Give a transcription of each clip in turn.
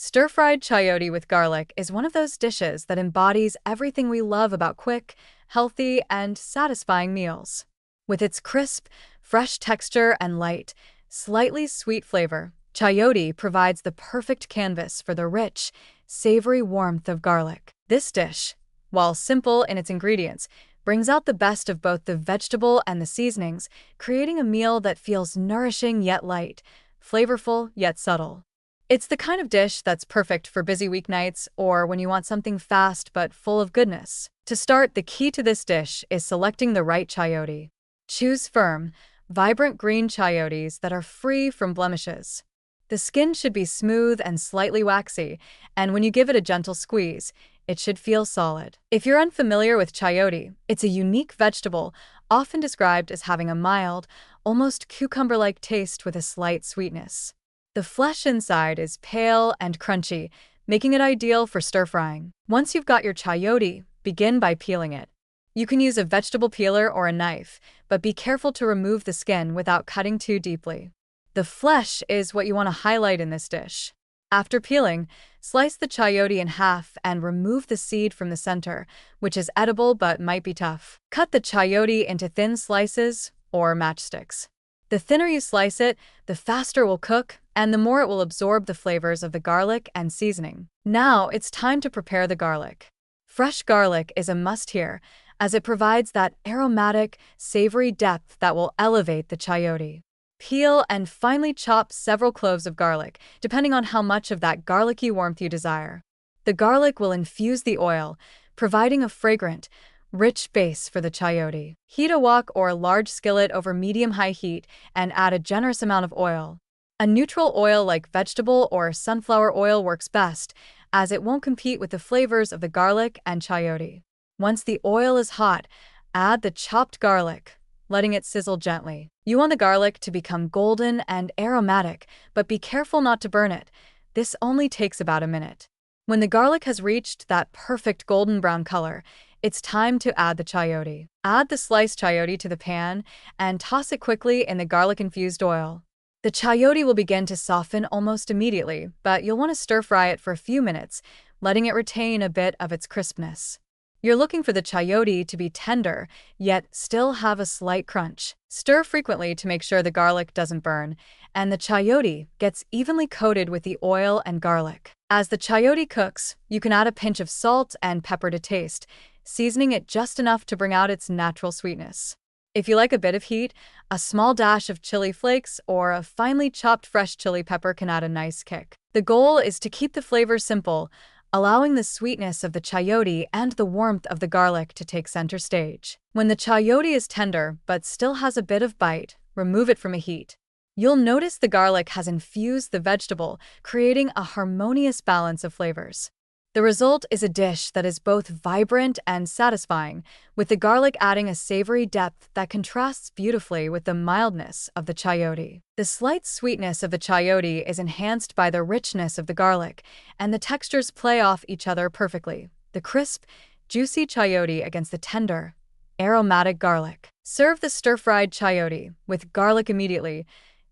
Stir-fried chayote with garlic is one of those dishes that embodies everything we love about quick, healthy, and satisfying meals. With its crisp, fresh texture and light, slightly sweet flavor, chayote provides the perfect canvas for the rich, savory warmth of garlic. This dish, while simple in its ingredients, brings out the best of both the vegetable and the seasonings, creating a meal that feels nourishing yet light, flavorful yet subtle. It's the kind of dish that's perfect for busy weeknights or when you want something fast but full of goodness. To start, the key to this dish is selecting the right chayote. Choose firm, vibrant green chayotes that are free from blemishes. The skin should be smooth and slightly waxy, and when you give it a gentle squeeze, it should feel solid. If you're unfamiliar with chayote, it's a unique vegetable, often described as having a mild, almost cucumber-like taste with a slight sweetness. The flesh inside is pale and crunchy, making it ideal for stir-frying. Once you've got your chayote, begin by peeling it. You can use a vegetable peeler or a knife, but be careful to remove the skin without cutting too deeply. The flesh is what you want to highlight in this dish. After peeling, slice the chayote in half and remove the seed from the center, which is edible but might be tough. Cut the chayote into thin slices or matchsticks. The thinner you slice it, the faster it will cook, and the more it will absorb the flavors of the garlic and seasoning. Now it's time to prepare the garlic. Fresh garlic is a must here, as it provides that aromatic, savory depth that will elevate the chayote. Peel and finely chop several cloves of garlic, depending on how much of that garlicky warmth you desire. The garlic will infuse the oil, providing a fragrant, rich base for the chayote. Heat a wok or large skillet over medium-high heat and add a generous amount of oil. A neutral oil like vegetable or sunflower oil works best, as it won't compete with the flavors of the garlic and chayote. Once the oil is hot, add the chopped garlic, letting it sizzle gently. You want the garlic to become golden and aromatic, but be careful not to burn it. This only takes about a minute. When the garlic has reached that perfect golden brown color, it's time to add the chayote. Add the sliced chayote to the pan and toss it quickly in the garlic-infused oil. The chayote will begin to soften almost immediately, but you'll want to stir-fry it for a few minutes, letting it retain a bit of its crispness. You're looking for the chayote to be tender, yet still have a slight crunch. Stir frequently to make sure the garlic doesn't burn, and the chayote gets evenly coated with the oil and garlic. As the chayote cooks, you can add a pinch of salt and pepper to taste, seasoning it just enough to bring out its natural sweetness. If you like a bit of heat, a small dash of chili flakes or a finely chopped fresh chili pepper can add a nice kick. The goal is to keep the flavor simple, allowing the sweetness of the chayote and the warmth of the garlic to take center stage. When the chayote is tender but still has a bit of bite, remove it from a heat. You'll notice the garlic has infused the vegetable, creating a harmonious balance of flavors. The result is a dish that is both vibrant and satisfying, with the garlic adding a savory depth that contrasts beautifully with the mildness of the chayote. The slight sweetness of the chayote is enhanced by the richness of the garlic, and the textures play off each other perfectly. The crisp, juicy chayote against the tender, aromatic garlic. Serve the stir-fried chayote with garlic immediately,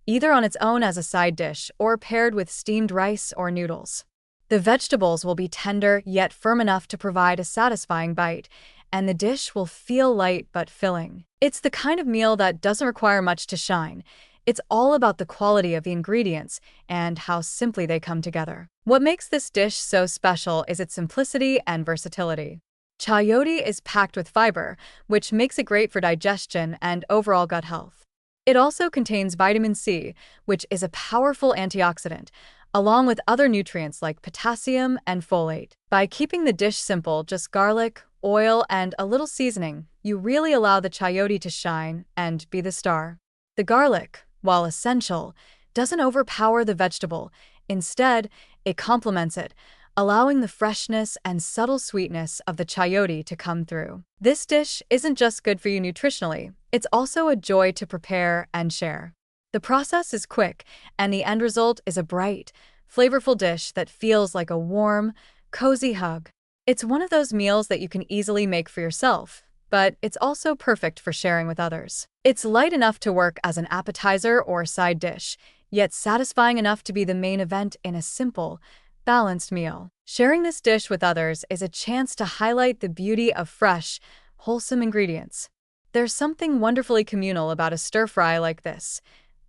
either on its own as a side dish or paired with steamed rice or noodles. The vegetables will be tender yet firm enough to provide a satisfying bite, and the dish will feel light but filling. It's the kind of meal that doesn't require much to shine. It's all about the quality of the ingredients and how simply they come together. What makes this dish so special is its simplicity and versatility. Chayote is packed with fiber, which makes it great for digestion and overall gut health. It also contains vitamin C, which is a powerful antioxidant, along with other nutrients like potassium and folate. By keeping the dish simple, just garlic, oil, and a little seasoning, you really allow the chayote to shine and be the star. The garlic, while essential, doesn't overpower the vegetable. Instead, it complements it, allowing the freshness and subtle sweetness of the chayote to come through. This dish isn't just good for you nutritionally, it's also a joy to prepare and share. The process is quick, and the end result is a bright, flavorful dish that feels like a warm, cozy hug. It's one of those meals that you can easily make for yourself, but it's also perfect for sharing with others. It's light enough to work as an appetizer or side dish, yet satisfying enough to be the main event in a simple, balanced meal. Sharing this dish with others is a chance to highlight the beauty of fresh, wholesome ingredients. There's something wonderfully communal about a stir-fry like this.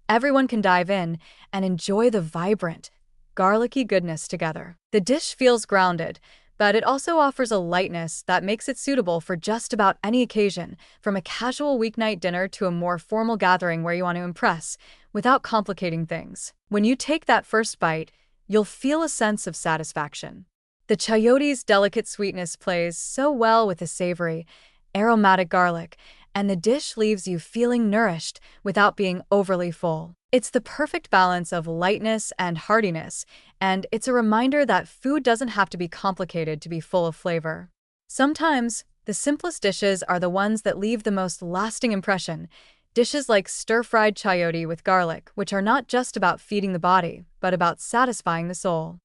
Everyone can dive in and enjoy the vibrant, garlicky goodness together. The dish feels grounded, but it also offers a lightness that makes it suitable for just about any occasion, from a casual weeknight dinner to a more formal gathering where you want to impress, without complicating things. When you take that first bite, you'll feel a sense of satisfaction. The chayote's delicate sweetness plays so well with the savory, aromatic garlic, and the dish leaves you feeling nourished without being overly full. It's the perfect balance of lightness and heartiness, and it's a reminder that food doesn't have to be complicated to be full of flavor. Sometimes, the simplest dishes are the ones that leave the most lasting impression. Dishes like stir-fried chayote with garlic, which are not just about feeding the body, but about satisfying the soul.